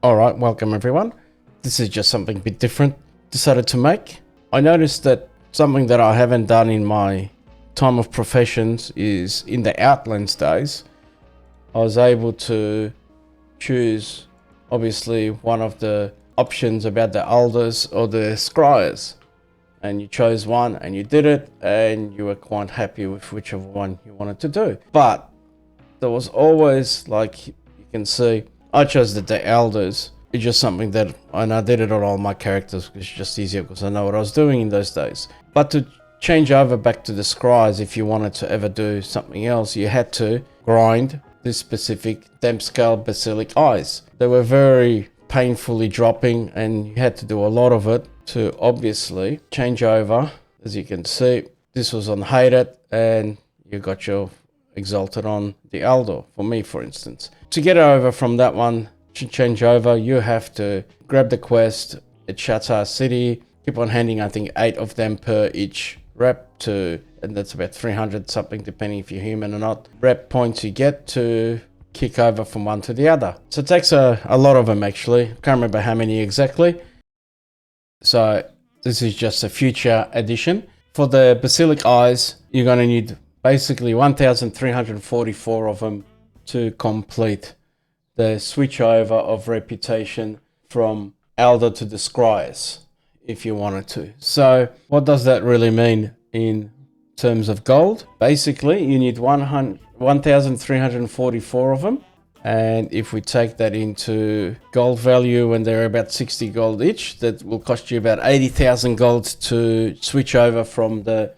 Alright, welcome everyone. This is just something a bit different decided to make. I noticed that something that I haven't done in my time of professions is in the Outlands days. I was able to choose obviously one of the options about the Aldors or the Scryers. And you chose one and you did it and you were quite happy with whichever one you wanted to do. But there was always, like you can see, I chose the Aldors. It's just something that, and I did it on all my characters because it's just easier because I know what I was doing in those days. But to change over back to the Scryers, if you wanted to ever do something else, you had to grind this specific damp scale basilic eyes. They were very painfully dropping and you had to do a lot of it to obviously change over. As you can see, this was on hated and you got your exalted on the Aldor, for me for instance. To get over from that one to change over, you have to grab the quest at Shatar City, keep on handing I think 8 of them per each rep to, and that's about 300 something depending if you're human or not, rep points you get to kick over from one to the other. So it takes a lot of them actually, can't remember how many exactly. So this is just a future addition. For the basilic eyes, you're going to need basically 1,344 of them to complete the switch over of reputation from Aldor to the Scryers, if you wanted to. So what does that really mean in terms of gold? Basically, you need 1,344 of them. And if we take that into gold value, when they're about 60 gold each, that will cost you about 80,000 gold to switch over from the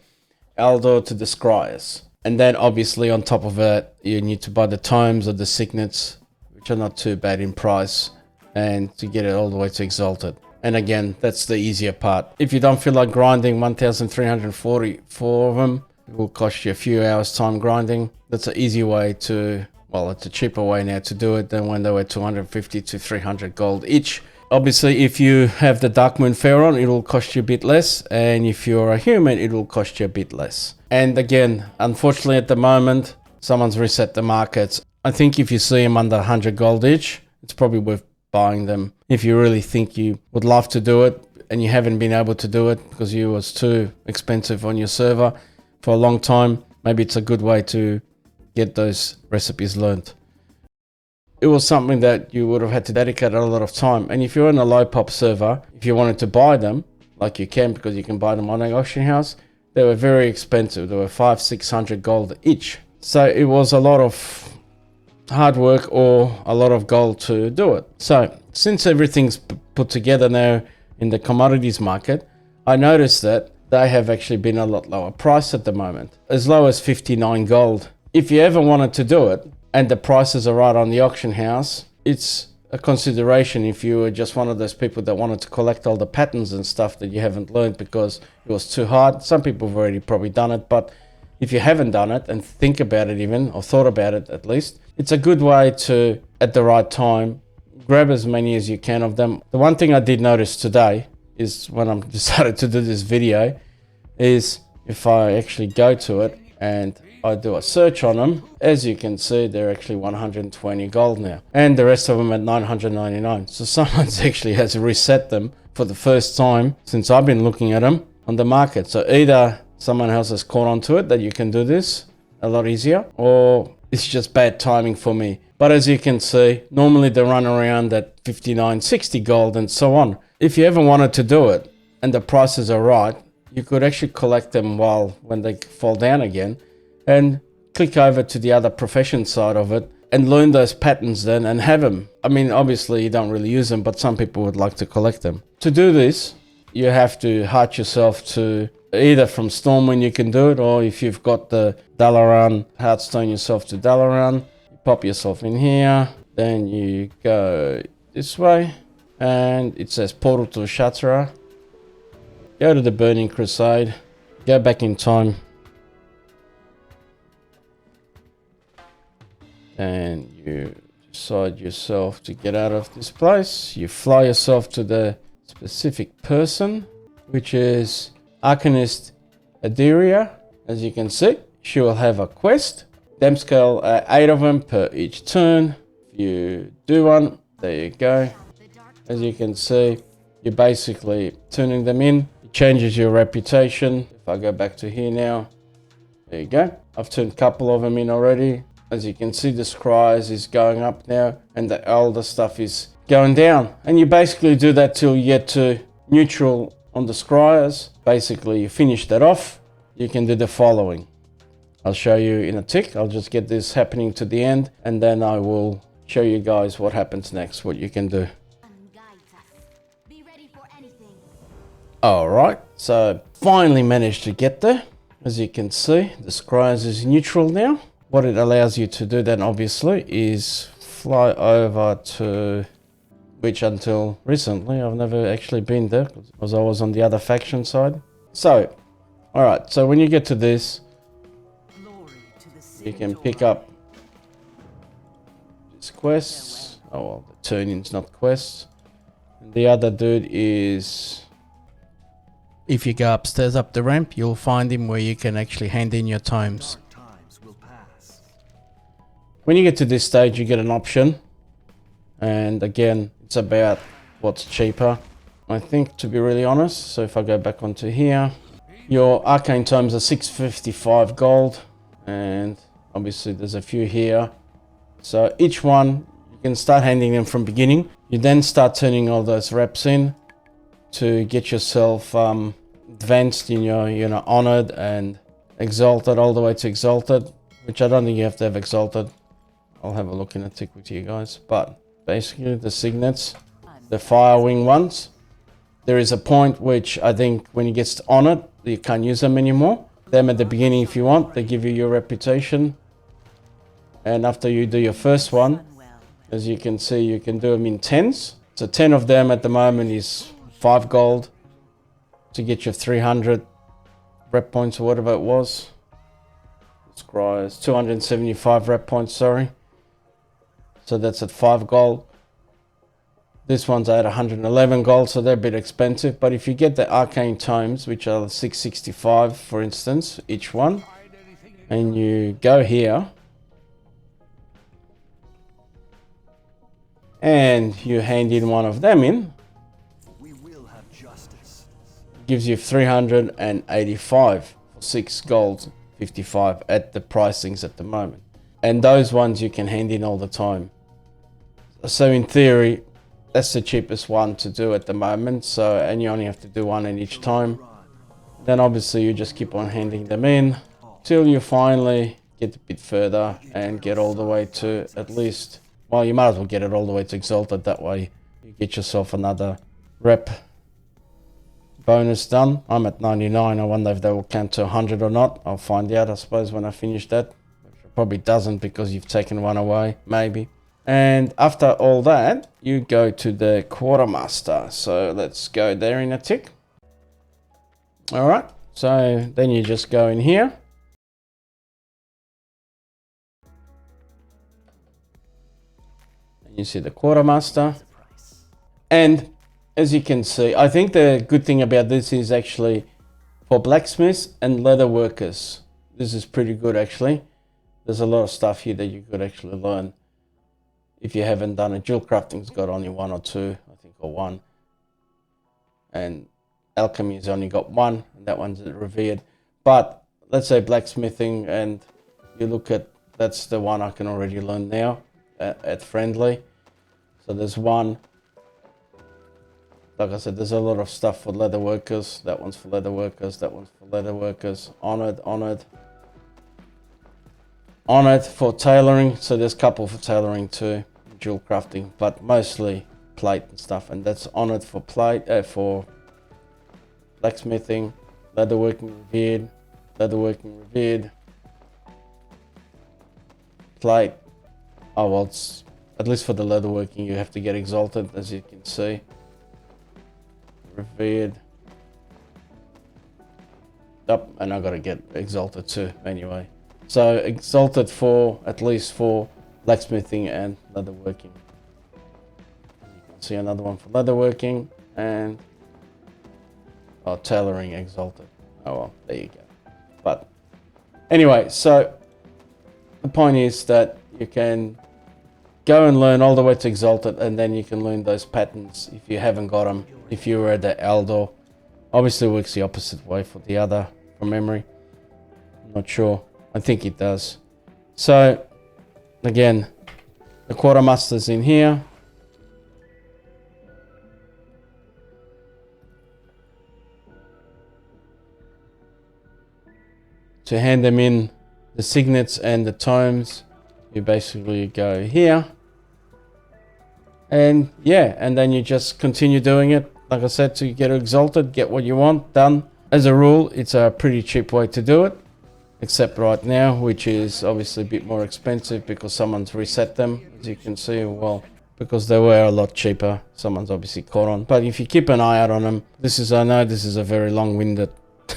Aldor to the Scryers. And then obviously on top of it, you need to buy the tomes or the signets, which are not too bad in price, and to get it all the way to exalted. And again, that's the easier part. If you don't feel like grinding 1,344 of them, it will cost you a few hours time grinding. That's an easy way to, well, it's a cheaper way now to do it than when they were 250 to 300 gold each. Obviously, if you have the Dark Moon Pharaoh, it will cost you a bit less. And if you're a human, it will cost you a bit less. And again, unfortunately at the moment, someone's reset the markets. I think if you see them under 100 gold each, it's probably worth buying them. If you really think you would love to do it and you haven't been able to do it because you was too expensive on your server for a long time, maybe it's a good way to get those recipes learned. It was something that you would have had to dedicate a lot of time. And if you're in a low pop server, if you wanted to buy them, like you can because you can buy them on an auction house, they were very expensive. They were 500-600 gold each. So it was a lot of hard work or a lot of gold to do it. So since everything's put together now in the commodities market, I noticed that they have actually been a lot lower price at the moment, as low as 59 gold. If you ever wanted to do it and the prices are right on the auction house, it's a consideration if you were just one of those people that wanted to collect all the patterns and stuff that you haven't learned because it was too hard. Some people have already probably done it, but if you haven't done it and think about it even, or thought about it at least, it's a good way to, at the right time, grab as many as you can of them. The one thing I did notice today is when I decided to do this video is if I actually go to it and I do a search on them, as you can see, they're actually 120 gold now. And the rest of them at 999. So someone's actually has reset them for the first time since I've been looking at them on the market. So either someone else has caught on to it that you can do this a lot easier, or it's just bad timing for me. But as you can see, normally they run around at 59, 60 gold and so on. If you ever wanted to do it and the prices are right, you could actually collect them when they fall down again and click over to the other profession side of it and learn those patterns then and have them. I mean, obviously you don't really use them, but some people would like to collect them. To do this, you have to heart yourself to either from Stormwind you can do it, or if you've got the Dalaran, heartstone yourself to Dalaran, pop yourself in here, then you go this way, and it says Portal to Shatar. Go to the Burning Crusade, go back in time, and you decide yourself to get out of this place. You fly yourself to the specific person, which is Arcanist Aderia. As you can see, she will have a quest. Damp scale 8 of them per each turn. If you do one, there you go. As you can see, you're basically turning them in. It changes your reputation. If I go back to here now, there you go. I've turned a couple of them in already. As you can see, the Scryers is going up now and the Aldor stuff is going down. And you basically do that till you get to neutral on the Scryers. Basically, you finish that off. You can do the following. I'll show you in a tick. I'll just get this happening to the end and then I will show you guys what happens next, what you can do. Alright, so finally managed to get there. As you can see, the Scryers is neutral now. What it allows you to do then obviously is fly over to, which until recently I've never actually been there because I was on the other faction side. So, alright, so when you get to this, you can pick up these quests. Oh well, the turn-ins, not quests. And the other dude is, if you go upstairs up the ramp, you'll find him where you can actually hand in your tomes. When you get to this stage, you get an option. And again, it's about what's cheaper, I think, to be really honest. So if I go back onto here, your arcane tomes are 655 gold. And obviously there's a few here. So each one, you can start handing them from beginning. You then start turning all those reps in to get yourself advanced in your honored and exalted all the way to exalted, which I don't think you have to have exalted. I'll have a look in a tick with you guys. But basically the signets, the fire wing ones, there is a point which I think when you get to honored, you can't use them anymore. Them at the beginning if you want, they give you your reputation. And after you do your first one, as you can see, you can do them in 10s. So 10 of them at the moment is 5 gold to get your 300 rep points or whatever it was. Scryers, 275 rep points, sorry. So that's at 5 gold. This one's at 111 gold, so they're a bit expensive. But if you get the arcane tomes, which are 665 for instance, each one, and you go here, and you hand in one of them in, gives you 385 for 6 gold, 55 at the pricings at the moment. And those ones you can hand in all the time. So in theory, that's the cheapest one to do at the moment. So, and you only have to do one in each time. Then obviously you just keep on handing them in till you finally get a bit further and get all the way to at least, well, you might as well get it all the way to exalted. That way you get yourself another rep bonus done. I'm at 99. I wonder if they will count to 100 or not. I'll find out, I suppose, when I finish that. It probably doesn't because you've taken one away, maybe. And after all that, you go to the quartermaster. So let's go there in a tick. All right. So then you just go in here. And you see the quartermaster. And as you can see, I think the good thing about this is actually for blacksmiths and leather workers. This is pretty good actually. There's a lot of stuff here that you could actually learn if you haven't done it. Jewel crafting's got only 1 or 2, I think, or 1. And alchemy's only got 1, and that one's revered. But let's say blacksmithing, and you look at, that's the one I can already learn now at friendly. So there's 1. Like I said, there's a lot of stuff for leather workers. That one's for leather workers. That one's for leather workers. Honored, honored. Honored for tailoring. So there's a couple for tailoring too. Jewel crafting, but mostly plate and stuff. And that's honored for plate, for blacksmithing. Leatherworking revered. Leatherworking revered. Plate. Oh well, it's, at least for the leatherworking you have to get exalted, as you can see. Revered. Up, and I gotta get exalted too anyway. So exalted for at least for blacksmithing and leatherworking. You can see another one for leatherworking and tailoring exalted. Oh well, there you go. But anyway, so the point is that you can go and learn all the way to Exalted, and then you can learn those patterns if you haven't got them. If you were at the Aldor, obviously it works the opposite way for the other, from memory. I'm not sure. I think it does. So, again, the quartermaster's in here. To hand them in the signets and the tomes, you basically go here. And yeah, and then you just continue doing it. Like I said, to get Exalted, get what you want done. As a rule, it's a pretty cheap way to do it. Except right now, which is obviously a bit more expensive because someone's reset them. As you can see, well, because they were a lot cheaper. Someone's obviously caught on. But if you keep an eye out on them, I know this is a very long-winded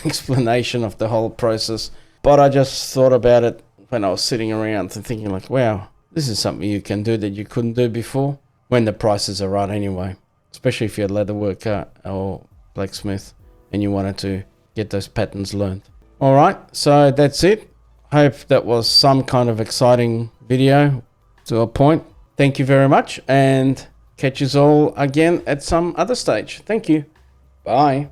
explanation of the whole process. But I just thought about it when I was sitting around and thinking like, wow, this is something you can do that you couldn't do before. When the prices are right anyway. Especially if you're a leather worker or blacksmith and you wanted to get those patterns learned. Alright, so that's it. Hope that was some kind of exciting video to a point. Thank you very much and catch us all again at some other stage. Thank you. Bye.